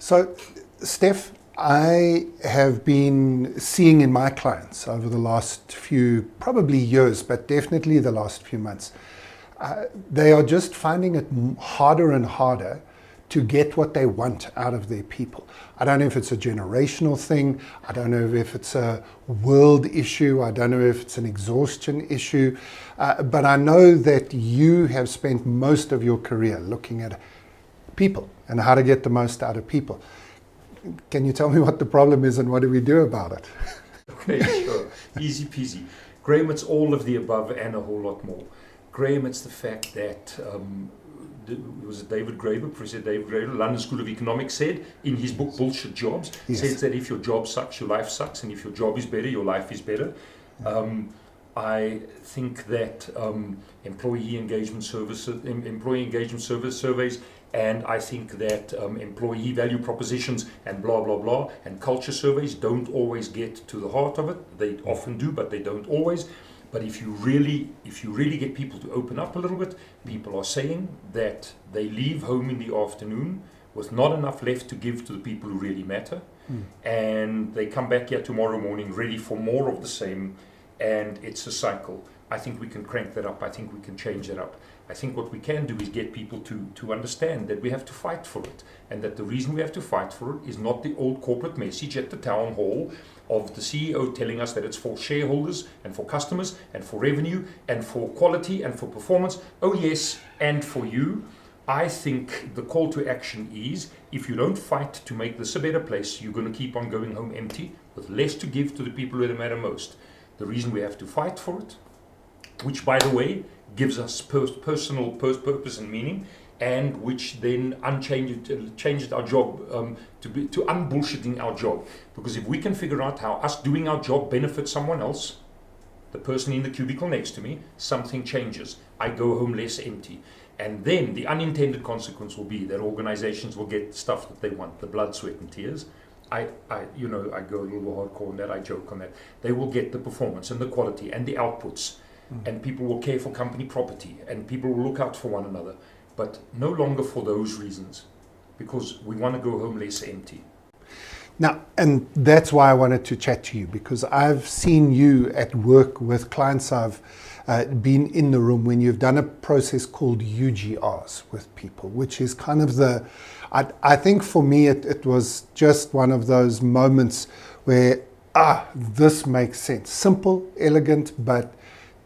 So, Stef, I have been seeing in my clients over the last few, probably years, but definitely the last few months, they are just finding it harder and harder to get what they want out of their people. I don't know if it's a generational thing. I don't know if it's a world issue. I don't know if it's an exhaustion issue. But I know that you have spent most of your career looking at people and how to get the most out of people. Can you tell me what the problem is and what do we do about it? Okay, sure. Easy peasy. Graeme, it's all of the above and a whole lot more. Graeme, it's the fact that, was it David Graeber, Professor David Graeber, London School of Economics said in his book Bullshit Jobs, Yes. says that if your job sucks, your life sucks, and if your job is better, your life is better. I think that employee engagement surveys, and I think that employee value propositions and blah, blah, blah, and culture surveys don't always get to the heart of it. They often do, but they don't always. But if you really get people to open up a little bit, people are saying that they leave home in the afternoon with not enough left to give to the people who really matter. And they come back here tomorrow morning ready for more of the same, and it's a cycle. I think we can crank that up. I think we can change that up. I think what we can do is get people to understand that we have to fight for it, and that the reason we have to fight for it is not the old corporate message at the town hall of the CEO telling us that it's for shareholders and for customers and for revenue and for quality and for performance. Oh yes, and for you. I think the call to action is, if you don't fight to make this a better place, you're going to keep on going home empty with less to give to the people who matter most. The reason we have to fight for it, which by the way gives us personal purpose and meaning, and which then changed our job to unbullshitting our job. Because if we can figure out how us doing our job benefits someone else, the person in the cubicle next to me, something changes. I go home less empty. And then the unintended consequence will be that organizations will get stuff that they want, the blood, sweat and tears. I go a little hardcore on that, I joke on that. They will get the performance and the quality and the outputs, and people will care for company property, and people will look out for one another, but no longer for those reasons, because we want to go home less empty. Now, and that's why I wanted to chat to you, because I've seen you at work with clients. I've been in the room when you've done a process called UGRs with people, which is kind of I think for me it was just one of those moments where, this makes sense. Simple, elegant, but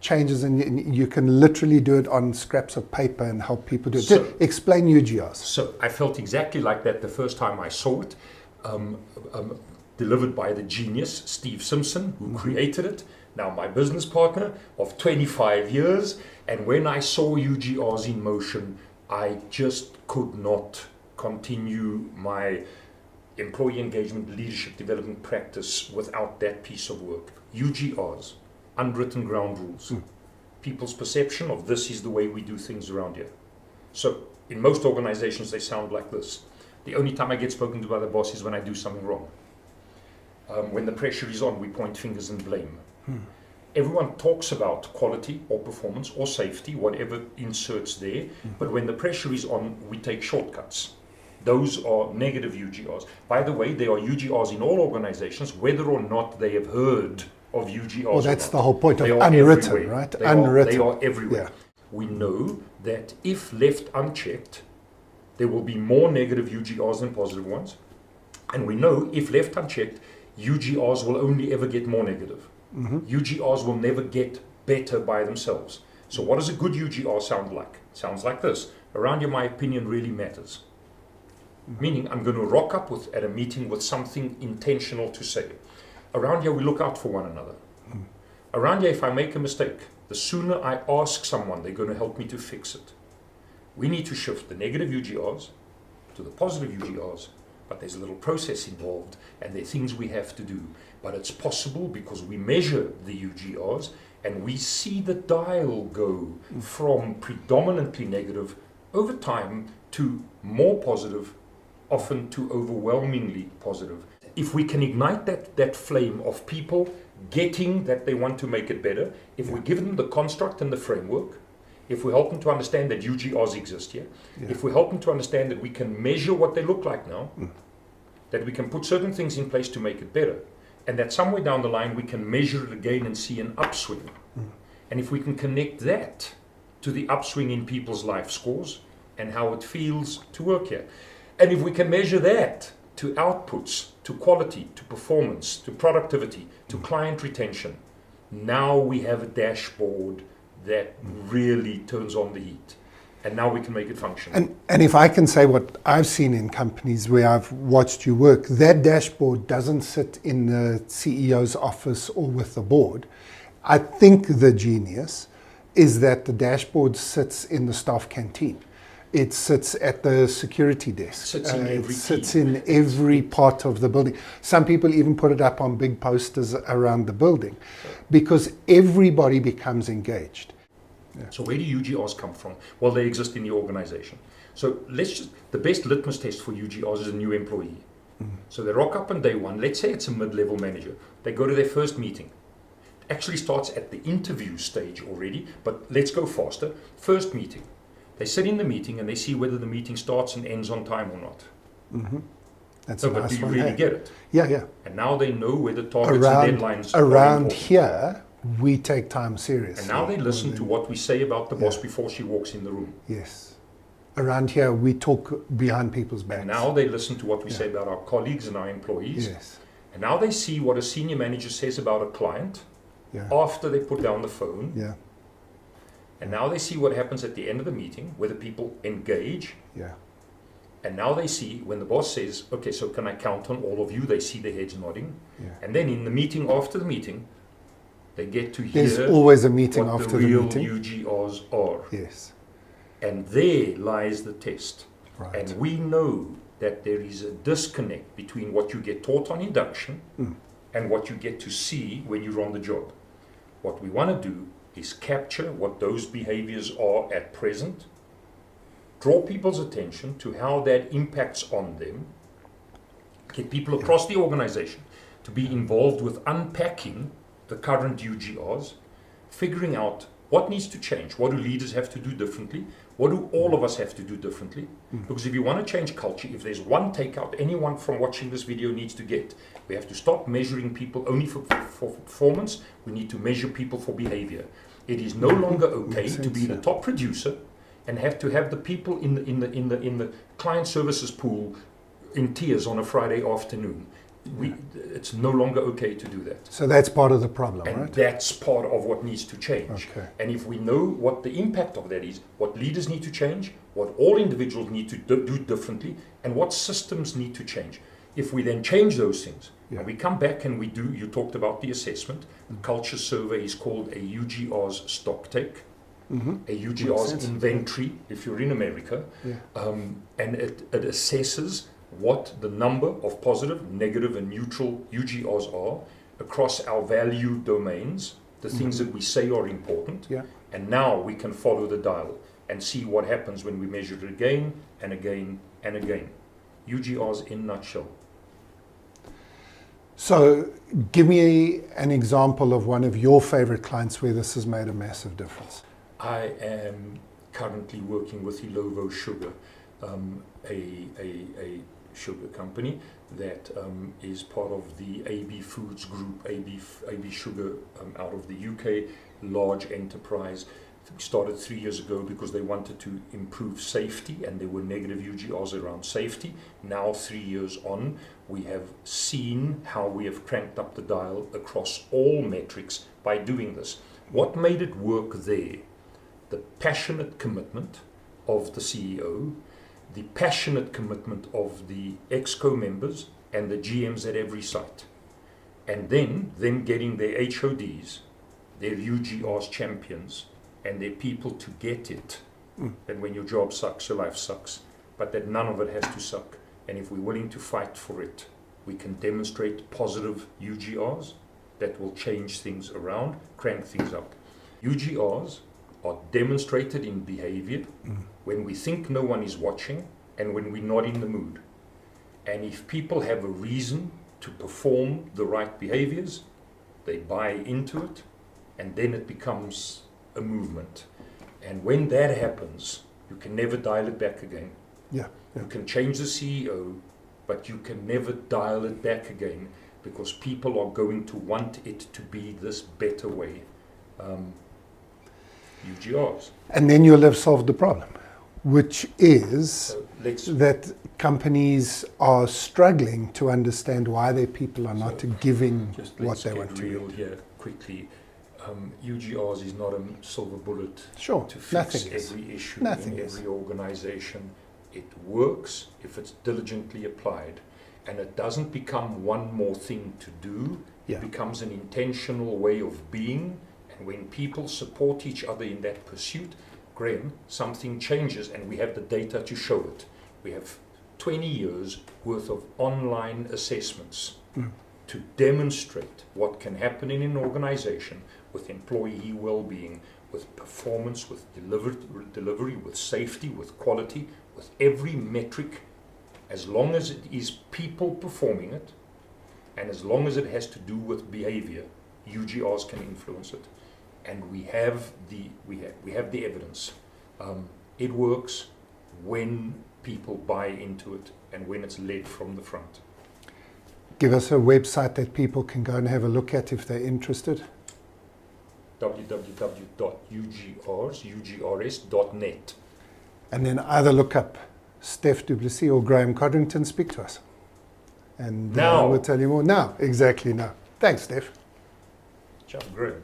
changes, and you can literally do it on scraps of paper and help people do it. So, explain UGRs. So I felt exactly like that the first time I saw it, delivered by the genius Steve Simpson, who created it, now my business partner of 25 years. And when I saw UGRs in motion, I just could not continue my employee engagement leadership development practice without that piece of work. UGRs, Unwritten Ground Rules. People's perception of this is the way we do things around here. So in most organizations they sound like this. The only time I get spoken to by the boss is when I do something wrong. When the pressure is on, we point fingers and blame. Everyone talks about quality or performance or safety, whatever inserts there, but when the pressure is on, we take shortcuts. Those are negative UGRs. By the way, there are UGRs in all organizations, whether or not they have heard of UGRs. Well, that's the whole point of unwritten, everywhere. Right? They are everywhere. Yeah. We know that if left unchecked, there will be more negative UGRs than positive ones. And we know if left unchecked, UGRs will only ever get more negative. UGRs will never get better by themselves. So what does a good UGR sound like? It sounds like this. Around here, my opinion really matters. Meaning I'm going to rock up at a meeting with something intentional to say. Around here, we look out for one another. Around here, if I make a mistake, the sooner I ask someone, they're going to help me to fix it. We need to shift the negative UGRs to the positive UGRs, but there's a little process involved, and there are things we have to do. But it's possible because we measure the UGRs, and we see the dial go from predominantly negative over time to more positive, often to overwhelmingly positive. If we can ignite that flame of people getting that they want to make it better, if we give them the construct and the framework, if we help them to understand that UGRs exist here, if we help them to understand that we can measure what they look like now, that we can put certain things in place to make it better, and that somewhere down the line we can measure it again and see an upswing. And if we can connect that to the upswing in people's life scores and how it feels to work here, and if we can measure that to outputs, to quality, to performance, to productivity, to client retention, now we have a dashboard that really turns on the heat. And now we can make it function. And if I can say what I've seen in companies where I've watched you work, that dashboard doesn't sit in the CEO's office or with the board. I think the genius is that the dashboard sits in the staff canteen. It sits at the security desk. It sits in every part of the building. Some people even put it up on big posters around the building because everybody becomes engaged. Yeah. So where do UGRs come from? Well, they exist in the organization. So the best litmus test for UGRs is a new employee. So they rock up on day one. Let's say it's a mid-level manager. They go to their first meeting. It actually starts at the interview stage already, but let's go faster. First meeting. They sit in the meeting and they see whether the meeting starts and ends on time or not. That's so, a nice but do you one, really hey? get it? Yeah. And now they know where the targets and deadlines are around important. here. We take time seriously. And now they listen to what we say about the boss before she walks in the room. Yes. Around here, we talk behind people's backs. And now they listen to what we say about our colleagues and our employees. Yes. And now they see what a senior manager says about a client after they put down the phone. Yeah. And now they see what happens at the end of the meeting, whether people engage. Yeah. And now they see when the boss says, okay, so can I count on all of you? They see their heads nodding. Yeah. And then in the meeting, after the meeting, they get to hear There's always a meeting what after the real meeting. UGRs are. Yes. And there lies the test. Right. And we know that there is a disconnect between what you get taught on induction and what you get to see when you're on the job. What we want to do is capture what those behaviors are at present, draw people's attention to how that impacts on them, get people across the organization to be involved with unpacking the current UGRs, figuring out what needs to change, what do leaders have to do differently, what do all of us have to do differently. Because if you want to change culture, if there's one takeout anyone from watching this video needs to get, we have to stop measuring people only for performance. We need to measure people for behavior. It is no longer okay to be the top producer and have to have the people in the client services pool in tears on a Friday afternoon. It's no longer okay to do that. So that's part of the problem, and right? that's part of what needs to change. Okay. And if we know what the impact of that is, what leaders need to change, what all individuals need to do differently, and what systems need to change. If we then change those things, and we come back and we do, you talked about the assessment, the culture survey is called a UGR's stock take, a UGR's inventory, if you're in America, and it assesses what the number of positive, negative, and neutral UGRs are across our value domains, the things that we say are important. And now we can follow the dial and see what happens when we measure it again and again and again. UGRs in a nutshell. So give me an example of one of your favorite clients where this has made a massive difference. I am currently working with Ilovo Sugar, a sugar company that is part of the AB Foods group, AB Sugar out of the UK, large enterprise. Started 3 years ago because they wanted to improve safety and there were negative UGRs around safety. Now 3 years on, we have seen how we have cranked up the dial across all metrics by doing this. What made it work there? The passionate commitment of the CEO, the passionate commitment of the ExCo members and the GMs at every site. And then them getting their HODs, their UGRs champions, and their people to get it. That when your job sucks, your life sucks. But that none of it has to suck. And if we're willing to fight for it, we can demonstrate positive UGRs that will change things around, crank things up. UGRs are demonstrated in behavior when we think no one is watching and when we're not in the mood. And if people have a reason to perform the right behaviors, they buy into it, and then it becomes a movement. And when that happens, you can never dial it back again. You can change the CEO, but you can never dial it back again, because people are going to want it to be this better way. UGRs. And then you'll have solved the problem, which is So that companies are struggling to understand why their people are not giving what they want to real give. here quickly. UGRs is not a silver bullet Sure, to fix nothing every issue Nothing in is. every organization. It works if it's diligently applied, and it doesn't become one more thing to do. Yeah. It becomes an intentional way of being, and when people support each other in that pursuit, Graeme, something changes, and we have the data to show it. We have 20 years worth of online assessments to demonstrate what can happen in an organization with employee well-being, with performance, with delivery, with safety, with quality, with every metric, as long as it is people performing it, and as long as it has to do with behavior, UGRs can influence it. And we have the evidence. It works when people buy into it and when it's led from the front. Give us a website that people can go and have a look at if they're interested. www.ugrs.net. And then either look up Stef du Plessis or Graeme Codrington, speak to us. And Now. we'll tell you more now. Exactly now. Thanks, Stef. Ciao, Graeme.